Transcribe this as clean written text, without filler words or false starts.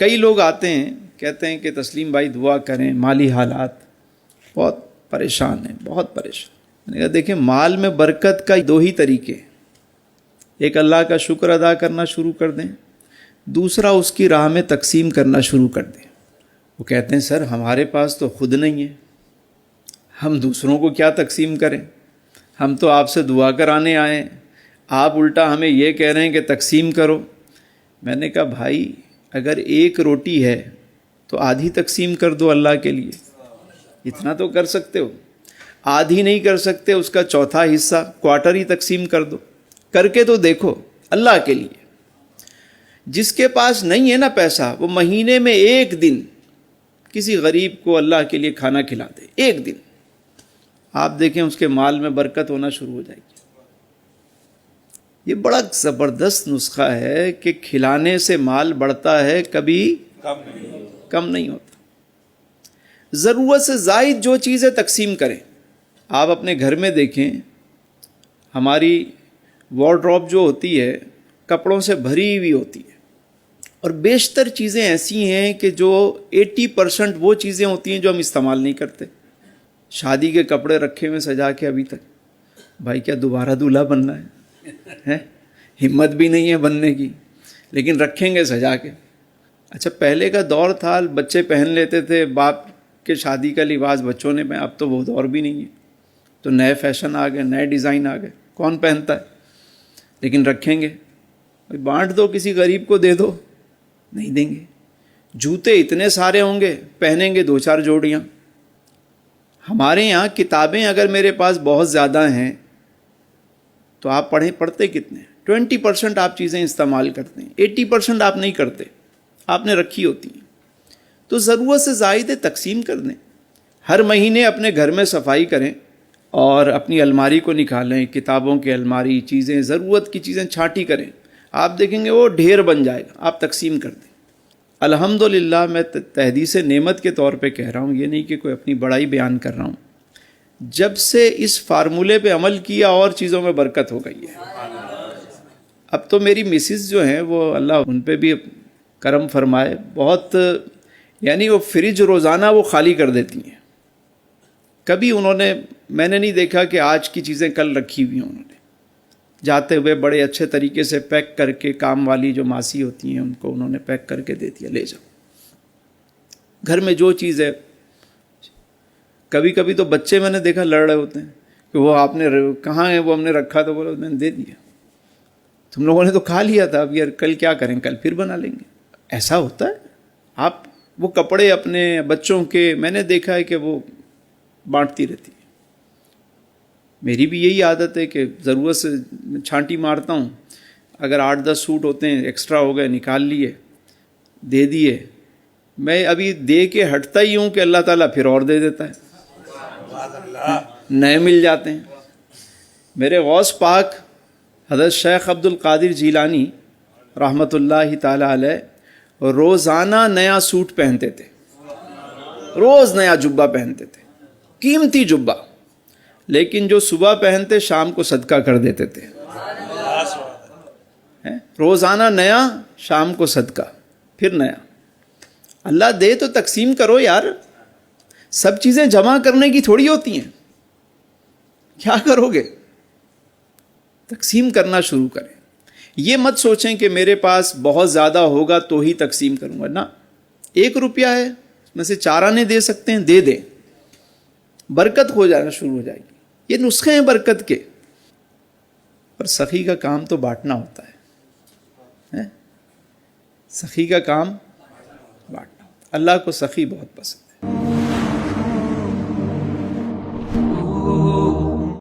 کئی لوگ آتے ہیں کہتے ہیں کہ تسلیم بھائی دعا کریں، مالی حالات بہت پریشان ہیں، بہت پریشان۔ میں نے کہا دیکھیں مال میں برکت کا دو ہی طریقے، ایک اللہ کا شکر ادا کرنا شروع کر دیں، دوسرا اس کی راہ میں تقسیم کرنا شروع کر دیں۔ وہ کہتے ہیں سر ہمارے پاس تو خود نہیں ہے، ہم دوسروں کو کیا تقسیم کریں، ہم تو آپ سے دعا کرانے آئے ہیں، آپ الٹا ہمیں یہ کہہ رہے ہیں کہ تقسیم کرو۔ میں نے کہا بھائی اگر ایک روٹی ہے تو آدھی تقسیم کر دو اللہ کے لیے، اتنا تو کر سکتے ہو، آدھی نہیں کر سکتے اس کا چوتھا حصہ کوارٹر ہی تقسیم کر دو، کر کے تو دیکھو اللہ کے لیے۔ جس کے پاس نہیں ہے نا پیسہ، وہ مہینے میں ایک دن کسی غریب کو اللہ کے لیے کھانا کھلا دے، ایک دن، آپ دیکھیں اس کے مال میں برکت ہونا شروع ہو جائے گی۔ یہ بڑا زبردست نسخہ ہے کہ کھلانے سے مال بڑھتا ہے، کبھی کم نہیں ہوتا۔ ضرورت سے زائد جو چیزیں تقسیم کریں۔ آپ اپنے گھر میں دیکھیں، ہماری وارڈروب جو ہوتی ہے کپڑوں سے بھری ہوئی ہوتی ہے، اور بیشتر چیزیں ایسی ہیں کہ جو 80% وہ چیزیں ہوتی ہیں جو ہم استعمال نہیں کرتے۔ شادی کے کپڑے رکھے ہوئے سجا کے ابھی تک، بھائی کیا دوبارہ دولہا بننا ہے؟ ہمت بھی نہیں ہے بننے کی، لیکن رکھیں گے سجا کے۔ اچھا پہلے کا دور تھا بچے پہن لیتے تھے، باپ کے شادی کا لباس بچوں نے پہنا، اب تو وہ دور بھی نہیں ہے، تو نئے فیشن آ گئے، نئے ڈیزائن آ گئے، کون پہنتا ہے؟ لیکن رکھیں گے، بانٹ دو کسی غریب کو دے دو، نہیں دیں گے۔ جوتے اتنے سارے ہوں گے، پہنیں گے 2-4 جوڑیاں۔ ہمارے یہاں کتابیں اگر میرے پاس بہت زیادہ ہیں تو آپ پڑھتے کتنے ہیں؟ 20% آپ چیزیں استعمال کرتے ہیں، 80% آپ نہیں کرتے، آپ نے رکھی ہوتی ہیں۔ تو ضرورت سے زائد تقسیم کر دیں۔ ہر مہینے اپنے گھر میں صفائی کریں اور اپنی الماری کو نکالیں، کتابوں کی الماری، چیزیں، ضرورت کی چیزیں چھانٹی کریں، آپ دیکھیں گے وہ ڈھیر بن جائے گا، آپ تقسیم کر دیں۔ الحمدللہ میں تحدیث نعمت کے طور پہ کہہ رہا ہوں، یہ نہیں کہ کوئی اپنی بڑائی بیان کر رہا ہوں، جب سے اس فارمولے پہ عمل کیا اور چیزوں میں برکت ہو گئی ہے۔ اب تو میری مسز جو ہیں وہ اللہ ان پہ بھی کرم فرمائے، بہت یعنی وہ فریج روزانہ وہ خالی کر دیتی ہیں، کبھی میں نے نہیں دیکھا کہ آج کی چیزیں کل رکھی ہوئی ہیں، انہوں نے جاتے ہوئے بڑے اچھے طریقے سے پیک کر کے، کام والی جو ماسی ہوتی ہیں ان کو انہوں نے پیک کر کے دے دیا، لے جاؤ۔ گھر میں جو چیز ہے، کبھی کبھی تو بچے میں نے دیکھا لڑ رہے ہوتے ہیں کہ وہ آپ نے کہاں ہے، وہ ہم نے رکھا تو بولو میں نے دے دیا، تم لوگوں نے تو کھا لیا تھا، اب یار کل کیا کریں، کل پھر بنا لیں گے۔ ایسا ہوتا ہے؟ آپ وہ کپڑے اپنے بچوں کے میں نے دیکھا ہے کہ وہ بانٹتی رہتی ہے۔ میری بھی یہی عادت ہے کہ ضرورت سے چھانٹی مارتا ہوں، اگر 8-10 سوٹ ہوتے ہیں ایکسٹرا ہو گئے، نکال لیے، دے دیے۔ میں ابھی دے کے ہٹتا ہی ہوں کہ اللہ تعالیٰ پھر اور دے دیتا ہے، نئے مل جاتے ہیں۔ میرے غوث پاک حضرت شیخ عبد القادر جیلانی رحمۃ اللہ تعالیٰ علیہ روزانہ نیا سوٹ پہنتے تھے، روز نیا جبہ پہنتے تھے، قیمتی جبہ، لیکن جو صبح پہنتے شام کو صدقہ کر دیتے تھے۔ روزانہ نیا، شام کو صدقہ، پھر نیا۔ اللہ دے تو تقسیم کرو یار، سب چیزیں جمع کرنے کی تھوڑی ہوتی ہیں، کیا کرو گے؟ تقسیم کرنا شروع کریں۔ یہ مت سوچیں کہ میرے پاس بہت زیادہ ہوگا تو ہی تقسیم کروں گا، نہ، 1 روپیہ ہے اس میں سے 4 آنے دے سکتے ہیں، دے دیں، برکت ہو جانا شروع ہو جائے گی۔ یہ نسخے ہیں برکت کے، پر سخی کا کام تو بانٹنا ہوتا ہے، سخی کا کام بانٹنا ہوتا ہے۔ اللہ کو سخی بہت پسند۔